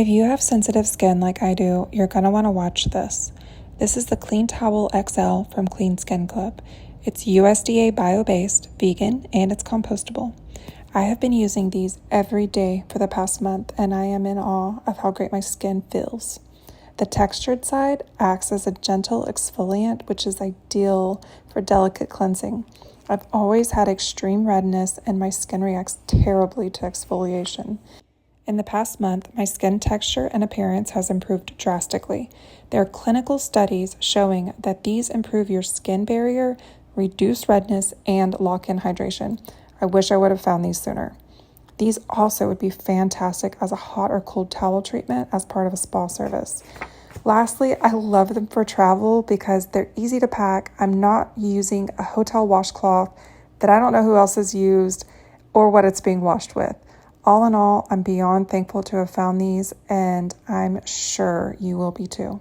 If you have sensitive skin like I do, you're going to want to watch this. This is the Clean Towel XL from Clean Skin Club. It's USDA bio-based, vegan, and it's compostable. I have been using these every day for the past month, and I am in awe of how great my skin feels. The textured side acts as a gentle exfoliant, which is ideal for delicate cleansing. I've always had extreme redness, and my skin reacts terribly to exfoliation. In the past month, my skin texture and appearance has improved drastically. There are clinical studies showing that these improve your skin barrier, reduce redness, and lock in hydration. I wish I would have found these sooner. These also would be fantastic as a hot or cold towel treatment as part of a spa service. Lastly, I love them for travel because they're easy to pack. I'm not using a hotel washcloth that I don't know who else has used or what it's being washed with. All in all, I'm beyond thankful to have found these, and I'm sure you will be too.